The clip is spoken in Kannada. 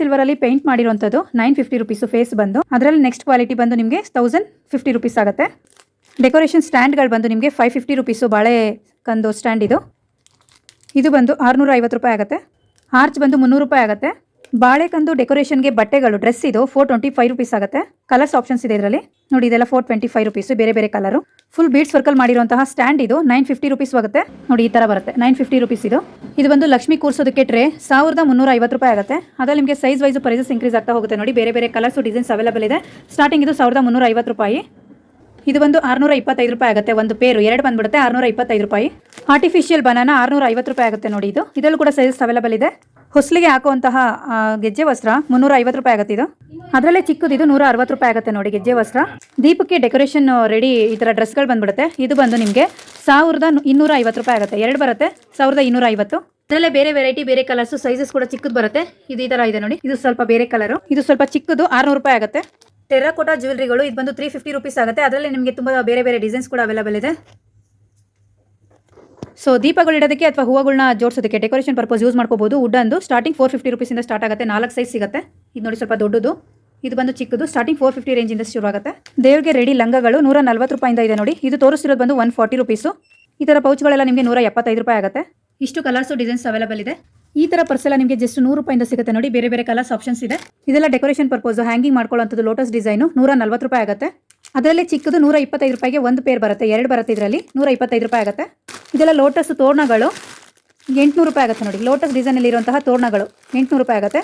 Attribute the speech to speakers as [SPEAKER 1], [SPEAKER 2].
[SPEAKER 1] ಸಿಲ್ವರಲ್ಲಿ ಪೇಂಟ್ ಮಾಡಿರುವಂಥದ್ದು 950 ರುಪೀಸು ಫೇಸ್ ಬಂದು. ಅದರಲ್ಲಿ ನೆಕ್ಸ್ಟ್ ಕ್ವಾಲಿಟಿ ಬಂದು ನಿಮಗೆ 1050 ರುಪೀಸ್ ಆಗುತ್ತೆ. ಡೆಕೋರೇಷನ್ ಸ್ಟ್ಯಾಂಡ್ಗಳು ಬಂದು ನಿಮಗೆ 550 ರುಪೀಸು ಬಾಳೆ ಕಂದು ಸ್ಟ್ಯಾಂಡ್ ಇದು ಬಂದು 650 ರೂಪಾಯಿ ಆಗುತ್ತೆ. ಆರ್ಚ್ ಬಂದು 300 ರೂಪಾಯಿ ಆಗುತ್ತೆ. ಬಾಳೆಕಂದು ಡೆಕೋರೇಷನ್ಗೆ ಬಟ್ಟೆಗಳು ಡ್ರೆಸ್ ಇದು 425 ರುಪೀಸ್ ಆಗುತ್ತೆ. ಕಲರ್ಸ್ ಆಪ್ಷನ್ಸ್ ಇದೆ ಇದರಲ್ಲಿ ನೋಡಿ, ಇದೆಲ್ಲ 425 ರುಪೀಸ್, ಬೇರೆ ಬೇರೆ ಕಲರು. ಫುಲ್ ಬೀಡ್ಸ್ ವರ್ಕಲ್ ಮಾಡಿರುವಂತಹ ಸ್ಟ್ಯಾಂಡ್ ಇದು 950 ರುಪೀಸ್ ಆಗುತ್ತೆ. ನೋಡಿ ಈ ತರ ಬರುತ್ತೆ 950 ರುಪೀಸ್ ಇದು ಬಂದು ಲಕ್ಷ್ಮಿ ಕೂರಿಸೋದಕ್ಕೆ ಟ್ರೇ 1350 ರೂಪಾಯಿ ಆಗುತ್ತೆ. ಅದ್ರಲ್ಲಿ ನಿಮಗೆ ಸೈಜ್ ವೈಸ್ ಪ್ರೈಸಸ್ ಇನ್ಕ್ರೀಸ್ ಆಗ್ತಾ ಹೋಗುತ್ತೆ ನೋಡಿ. ಬೇರೆ ಬೇರೆ ಕಲರ್ಸ್ ಡಿಸೈನ್ಸ್ ಅವೈಲೇಬಲ್ ಇದೆ. ಸ್ಟಾರ್ಟಿಂಗ್ ಇದು 1350 ರೂಪಾಯಿ. ಇದು ಬಂದು 625 ರೂಪಾಯಿ ಆಗುತ್ತೆ. ಒಂದು ಪೇರು 2 ಬಂದ್ಬಿಡುತ್ತೆ 625 ರೂಪಾಯಿ. ಆರ್ಟಿಫಿಷಿಯಲ್ ಬನಾನಾ 650 ರೂಪಾಯಿ ಆಗುತ್ತೆ ನೋಡಿ. ಇದರಲ್ಲೂ ಕೂಡ ಸೈಜಸ್ ಅವೈಲೇಬಲ್ ಇದೆ. ಹೊಸಲಿಗೆ ಹಾಕುವಂತಹ ಗೆಜ್ಜೆ ವಸ್ತ್ರ 350 ರೂಪಾಯಿ ಆಗುತ್ತೆ. ಅದರಲ್ಲೇ ಚಿಕ್ಕದು ಇದು 160 ರೂಪಾಯಿ ಆಗುತ್ತೆ ನೋಡಿ ಗೆಜ್ಜೆ ವಸ್ತ್ರ. ದೀಪಕ್ಕೆ ಡೆಕೋರೇಷನ್ ರೆಡಿ ಈ ಥರ ಡ್ರೆಸ್ಗಳು ಬಂದ್ಬಿಡುತ್ತೆ. ಇದು ಬಂದು ನಿಮಗೆ 1250 ರೂಪಾಯಿ ಆಗುತ್ತೆ. 2 ಬರುತ್ತೆ 1250. ಅದರಲ್ಲೇ ಬೇರೆ ವೆರೈಟಿ ಬೇರೆ ಕಲರ್ಸ್ ಸೈಜಸ್ ಕೂಡ ಚಿಕ್ಕದು ಬರುತ್ತೆ. ಇದು ಈ ಥರ ಇದೆ ನೋಡಿ. ಇದು ಸ್ವಲ್ಪ ಬೇರೆ ಕಲರು, ಇದು ಸ್ವಲ್ಪ ಚಿಕ್ಕದು 600 ರೂಪಾಯಿ ಆಗುತ್ತೆ. ಟೆರ್ರಾಕೋಟಾ ಜ್ಯುವೆಲ್ರಿಗಳು ಇದು ಬಂದು 350 ರುಪೀಸ್ ಆಗುತ್ತೆ. ಅದರಲ್ಲಿ ನಿಮಗೆ ತುಂಬ ಬೇರೆ ಬೇರೆ ಡಿಸೈನ್ಸ್ ಕೂಡ ಅವೈಲೇಬಲ್ ಇದೆ. ಸೊ ದೀಪಗಳು ಇಡೋದಕ್ಕೆ ಅಥವಾ ಹೂವುಗಳನ್ನ ಜೋಡಿಸೋದಕ್ಕೆ ಡೆಕೋರೇಷನ್ ಪರ್ಪಸ್ ಯೂಸ್ ಮಾಡ್ಕೋಬಹುದು. ವುಡ್ ಅಂದು ಸ್ಟಾರ್ಟಿಂಗ್ 450 ರುಪೀಸಿಂದ ಸ್ಟಾರ್ಟ್ ಆಗುತ್ತೆ. 4 ಸೈಜ್ ಸಿಗುತ್ತೆ. ಇದು ನೋಡಿ ಸ್ವಲ್ಪ ದೊಡ್ಡದು, ಇದು ಬಂದು ಚಿಕ್ಕದು. ಸ್ಟಾರ್ಟಿಂಗ್ 450 ರೇಂಜಿಂದ ಶುರು ಆಗುತ್ತೆ. ದೇವ್ರಿಗೆ ರೆಡಿ ಲಂಗಗಳು 140 ರೂಪಾಯಿಂದ ಇದೆ ನೋಡಿ. ಇದು ತೋರಿಸಿರೋದು ಬಂದು 140 ರುಪೀಸು. ಈ ಥರ ಪೌಚ್ಗಳೆಲ್ಲ ನಿಮಗೆ 175 ರೂಪಾಯಿ ಆಗುತ್ತೆ. ಇಷ್ಟು ಕಲರ್ಸು ಡಿಸೈನ್ಸ್ ಅವೈಲೇಬಲ್ ಇದೆ. ಈ ಥರ ಪರ್ಸ್ ಎಲ್ಲ ನಿಮಗೆ ಜಸ್ಟ್ 100 ರೂಪಾಯಿಂದ ಸಿಗುತ್ತೆ ನೋಡಿ. ಬೇರೆ ಬೇರೆ ಕಲರ್ಸ್ ಆಪ್ಷನ್ಸ್ ಇದೆ. ಇದೆಲ್ಲ ಡೆಕೋರೇಷನ್ ಪರ್ಪಸ್ ಹ್ಯಾಂಗಿಂಗ್ ಮಾಡ್ಕೊಳ್ಳೋಂಥದ್ದು ಲೋಟಸ್ ಡಿಸೈನು 140 ರೂಪಾಯಿ ಆಗುತ್ತೆ. ಅದರಲ್ಲಿ ಚಿಕ್ಕದು 125 ರೂಪಾಯಿಗೆ ಒಂದು ಪೇರ್ ಬರುತ್ತೆ. 2 ಬರುತ್ತೆ ಇದರಲ್ಲಿ 125 ರೂಪಾಯಿ ಆಗುತ್ತೆ. ಇದೆಲ್ಲ ಲೋಟಸ್ ತೋರಣಗಳು 800 ರೂಪಾಯಿ ಆಗುತ್ತೆ ನೋಡಿ. ಲೋಟಸ್ ಡಿಸೈನಲ್ಲಿ ಇರುವಂತಹ ತೋರಣಗಳು 800 ರೂಪಾಯಿ ಆಗುತ್ತೆ.